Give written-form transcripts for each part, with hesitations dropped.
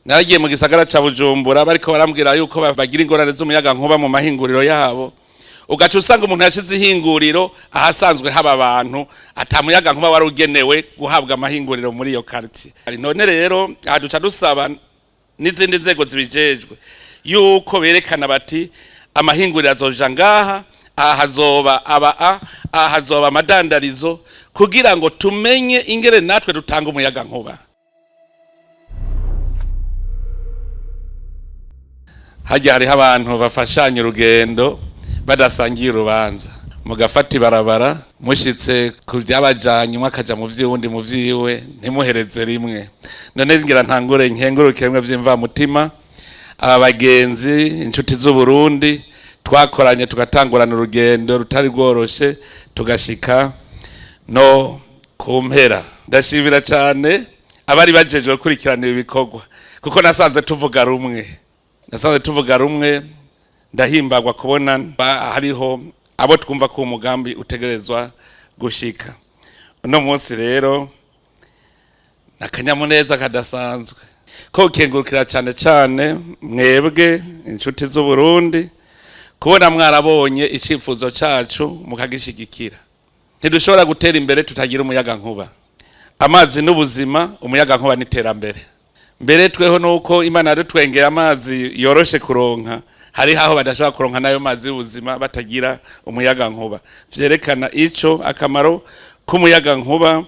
naragiye mu gisagara ca Bujumbura bariko barambwira yuko bagira ingorane z'umuyaga nkuba mu mahinguriro yabo, ugaca usanga umuntu yashize ihinguriro ahasanzwe haba abantu atamuyaga nkuba wari ugenewe guhabwa amahinguriro muri iyo quartier. None rero aduca dusaba n'izindi nzego zibijejwe yuko berekana bati amahinguriro azoja ngaha, aha hazoba amadandarizo kugira ngo tumenye ingere natwe dutanga umuyaga nkuba. Hajya hariho abantu bafashanya urugendo badasangiye urubanza, mugafata ibarabara mushitse ku byabajanye mwakaja mu vy'undi mu vyiwe ntimuhereze rimwe. None ngira ntangure nkenguruke mwe vy'imva mutima aba bagenzi inshuti z'u Burundi twakoranye tugatangurana urugendo rutari rworoshe tugashika no kumpera. Ndashimira cyane abari bajejwe gukurikirana ibikorwa kuko nasanze tuvuga rumwe, ndahimbagwa kubona hariho abo twumva ko umugambi utegerezwa gushika. Uno munsi rero nakanyamuneza kadasanzwe ko ukengurukira cyane mwebwe inshuti z'u Burundi kubona mwarabonye icifuzo cacu mukagishigikira. Ntidushobora gutera imbere tutagira umuyaga nkuba. Amazi n'ubuzima, umuyaga nkuba n'iterambere. Mbere tweho nuko Imana yarutwengeye amazi yoroshe kuronka, hari haho badashobora kuronka nayo mazi y'ubuzima batagira umuyaga nkuba. Vyerekana ico akamaro k'umuyaga nkuba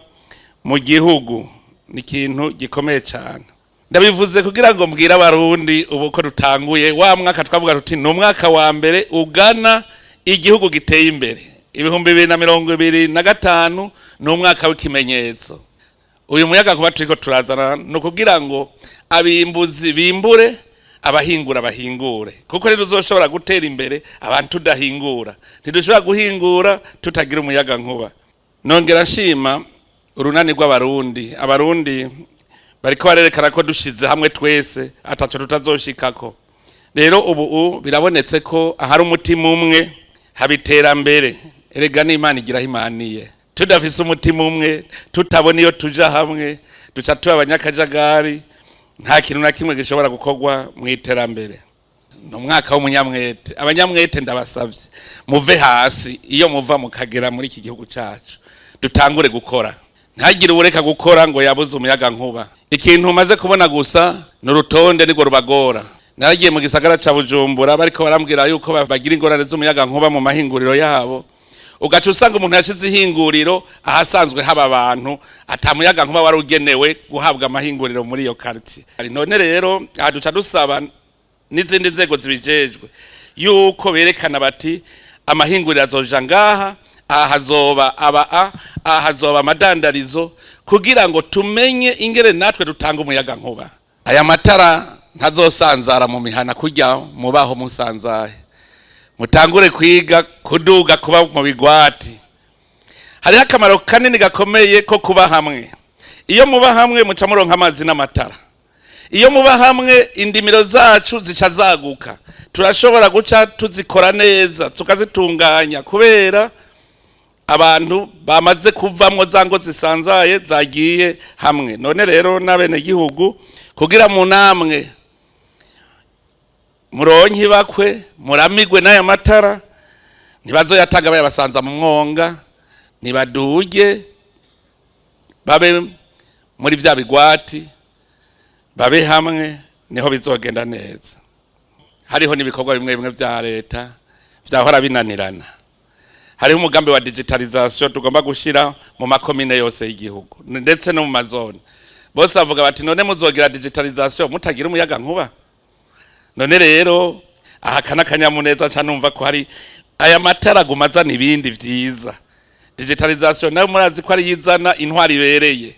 mu gihugu ni ikintu gikomeye cyane. Ndabivuze kugira ngo mbwira abarundi ubu ko dutanguye wa mwaka twavuga tuti no mwaka wa mbere ugana igihugu giteye imbere. 2025 no mwaka w'ikimenyetso. Uyu muyaga nkuba turiko turazana no kugira ngo abimbuzi bimbure, abahingura bahingure, kuko rero uzoshobora gutera imbere abantu tudahingura. Ntidushobora guhingura tutagira umuyaga nkuba. Nongera nshima urunani rw'abarundi, abarundi bariko barerekana ko dushize hamwe twese ataco tutazoshikako. Rero ubu birabonetse ko ahari umutima umwe habiterambere. Erega n'Imana igira himaniye. Tudafise umutima umwe tutabona iyo tuja hamwe duca tuba abanyakajagari, nta kintu na kimwe gishobora gukorwa mu iterambere. No mwaka w'umunyamwete, abanyamwete ndabasavye muve hasi iyo muva mukagera muri iki gihugu cyacu dutangure gukora. Ntagire ureka gukora ngo yabuze umuyaga nkuba. Ikintu umaze kubona gusa n'urutonde niko rubagora. Naragiye mu gisagara ca Bujumbura bariko barambwira yuko bagira ingorane z'umuyaga nkuba mu mahinguriro yabo, ugaca usanga umuntu yashize ihinguriro ahasanzwe haba abantu atamuyaga nkuba wari ugenewe guhabwa amahinguriro muri iyo quartier. None rero aduca dusaba n'izindi nzego zibijejwe yuko berekana bati amahinguriro azoja ngaha, aha hazoba amadandarizo kugira ngo tumenye ingere natwe dutanga umuyaga nkuba. Aya matara ntazosanzara mu mihana kujya mubaho musanzaye, mutangure kwiga kuduga kuba mu bigwati. Hari akamaro kanini gakomeye ko kuba hamwe. Iyo muba hamwe muca muronka amazi n'amatara. Iyo muba hamwe indimiro zacu zica zaguka, turashobora guca tuzikora neza tukazitunganya kubera abantu bamaze kuvamwo zango zisanzaye zagiye hamwe. None rero n'abene gihugu kugira mu namwe muronki bakwe muramigwe n'aya matara, ntibazoyataga bayabasanza mu mwonga, nibaduge babe muri vya bigwati, babe hamwe, niho bizogenda neza. Hariho n'ibikorwa bimwe bimwe vya leta vyahora binanirana. Hariho umugambi wa digitalization tugomba gushira mu makomine yose y'igihugu ndetse no mu mazone. Bose bavuga bati none muzogira digitalization mutagira umuyaga nkuba. None rero aha kanyamuneza canumva ko hari aya matara gumaza nibindi vyiza. Digitalization nayo murazi ko ari yizana intwari ibereye.